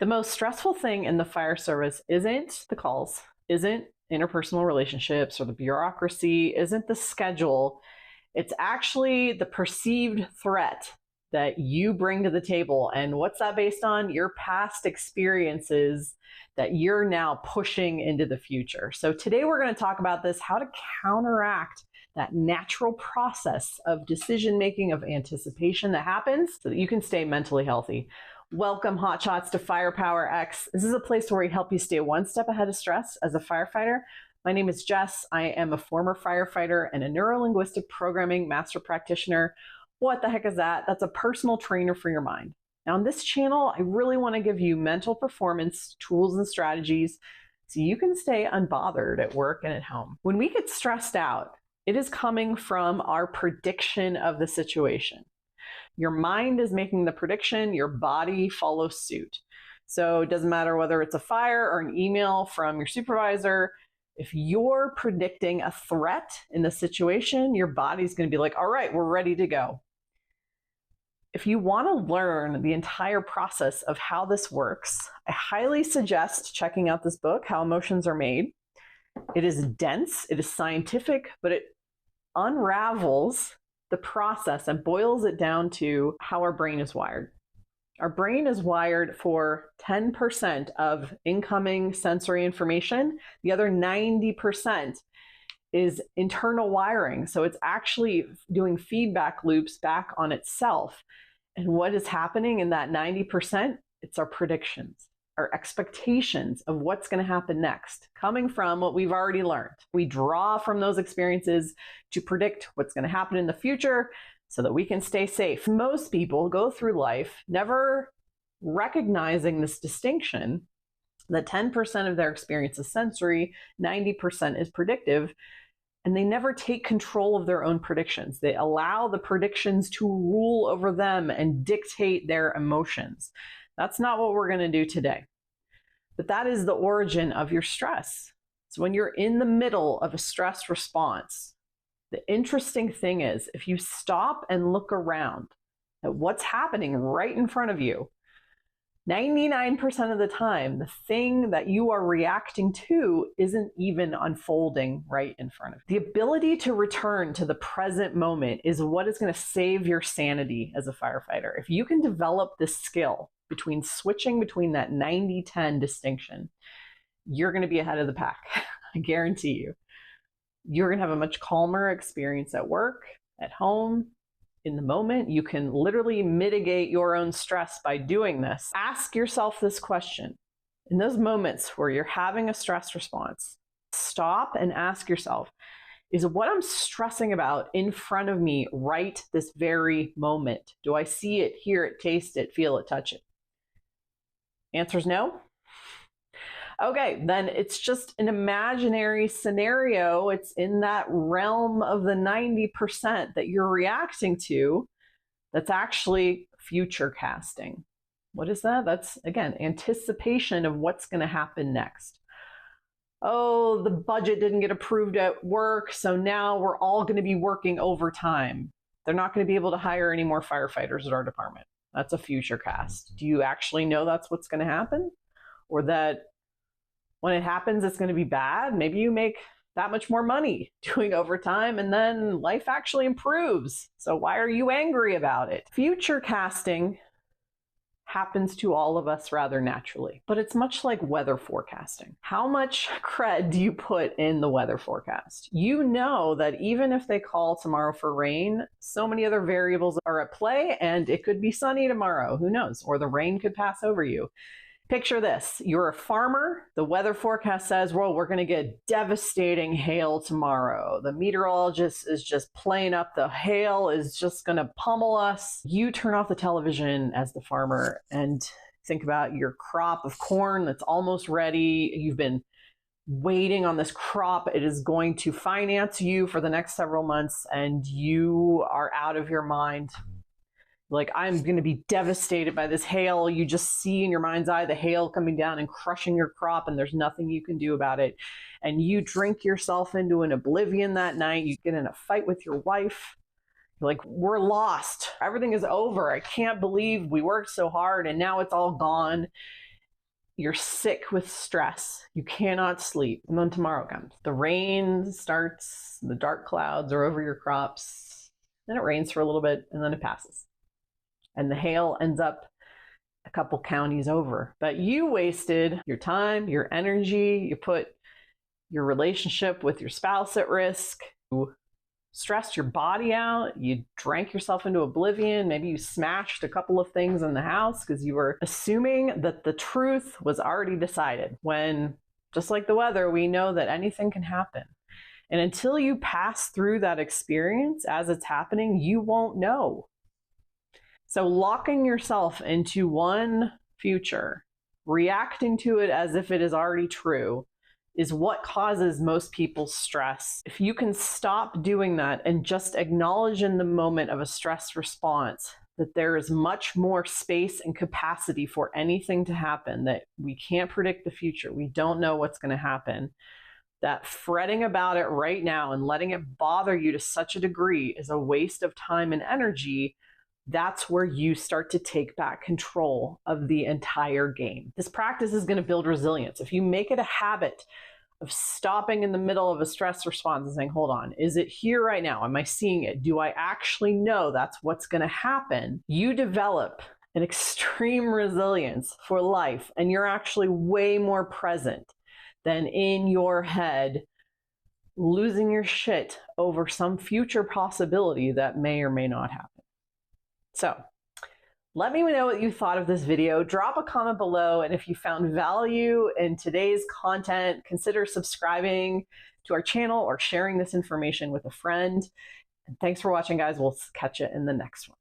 The most stressful thing in the fire service isn't the calls, isn't interpersonal relationships or the bureaucracy, isn't the schedule. It's actually the perceived threat that you bring to the table. And what's that based on? Your past experiences that you're now pushing into the future. So today we're going to talk about this, how to counteract that natural process of decision making, of anticipation that happens so that you can stay mentally healthy. Welcome, Hotshots, to Firepower X. This is a place where we help you stay one step ahead of stress as a firefighter. My name is Jess. I am a former firefighter and a neuro-linguistic programming master practitioner. What the heck is that? That's a personal trainer for your mind. Now, on this channel, I really want to give you mental performance tools and strategies so you can stay unbothered at work and at home. When we get stressed out, it is coming from our prediction of the situation. Your mind is making the prediction, your body follows suit. So it doesn't matter whether it's a fire or an email from your supervisor. If you're predicting a threat in the situation, your body's going to be like, all right, we're ready to go. If you want to learn the entire process of how this works, I highly suggest checking out this book, How Emotions Are Made. It is dense, it is scientific, but it unravels the process and boils it down to how our brain is wired. Our brain is wired for 10% of incoming sensory information. The other 90% is internal wiring. So it's actually doing feedback loops back on itself. And what is happening in that 90%? It's our predictions, our expectations of what's going to happen next, coming from what we've already learned. We draw from those experiences to predict what's going to happen in the future so that we can stay safe. Most people go through life never recognizing this distinction that 10% of their experience is sensory, 90% is predictive, and they never take control of their own predictions. They allow the predictions to rule over them and dictate their emotions. That's not what we're going to do today. But that is the origin of your stress. So when you're in the middle of a stress response, the interesting thing is if you stop and look around at what's happening right in front of you, 99% of the time, the thing that you are reacting to isn't even unfolding right in front of you. The ability to return to the present moment is what is going to save your sanity as a firefighter. If you can develop this skill between switching between that 90-10 distinction, you're going to be ahead of the pack. I guarantee you. You're going to have a much calmer experience at work, at home, in the moment. You can literally mitigate your own stress by doing this. Ask yourself this question. In those moments where you're having a stress response, stop and ask yourself, is what I'm stressing about in front of me right this very moment? Do I see it, hear it, taste it, feel it, touch it? Answer is no? Okay, then it's just an imaginary scenario. It's in that realm of the 90% that you're reacting to that's actually future casting. What is that? That's, again, anticipation of what's going to happen next. Oh, the budget didn't get approved at work, so now we're all going to be working overtime. They're not going to be able to hire any more firefighters at our department. That's a future cast. Do you actually know that's what's going to happen? Or that when it happens, it's going to be bad? Maybe you make that much more money doing overtime and then life actually improves. So why are you angry about it? Future casting happens to all of us rather naturally, but it's much like weather forecasting. How much cred do you put in the weather forecast? You know that even if they call tomorrow for rain, so many other variables are at play and it could be sunny tomorrow, who knows, or the rain could pass over you. Picture this, you're a farmer, the weather forecast says, well, we're going to get devastating hail tomorrow. The meteorologist is just playing up, the hail is just going to pummel us. You turn off the television as the farmer and think about your crop of corn that's almost ready. You've been waiting on this crop. It is going to finance you for the next several months and you are out of your mind. Like, I'm going to be devastated by this hail. You just see in your mind's eye the hail coming down and crushing your crop, and there's nothing you can do about it. And you drink yourself into an oblivion that night. You get in a fight with your wife. You're like, we're lost. Everything is over. I can't believe we worked so hard, and now it's all gone. You're sick with stress. You cannot sleep. And then tomorrow comes. The rain starts, the dark clouds are over your crops. Then it rains for a little bit and then it passes. And the hail ends up a couple counties over. But you wasted your time, your energy, you put your relationship with your spouse at risk. You stressed your body out, you drank yourself into oblivion, maybe you smashed a couple of things in the house because you were assuming that the truth was already decided, when, just like the weather, we know that anything can happen. And until you pass through that experience as it's happening, you won't know. So locking yourself into one future, reacting to it as if it is already true, is what causes most people's stress. If you can stop doing that and just acknowledge in the moment of a stress response that there is much more space and capacity for anything to happen, that we can't predict the future, we don't know what's going to happen, that fretting about it right now and letting it bother you to such a degree is a waste of time and energy, that's where you start to take back control of the entire game. This practice is going to build resilience. If you make it a habit of stopping in the middle of a stress response and saying, hold on, is it here right now? Am I seeing it? Do I actually know that's what's going to happen? You develop an extreme resilience for life, and you're actually way more present than in your head losing your shit over some future possibility that may or may not happen. So let me know what you thought of this video. Drop a comment below, and if you found value in today's content, consider subscribing to our channel or sharing this information with a friend. And thanks for watching, guys. We'll catch you in the next one.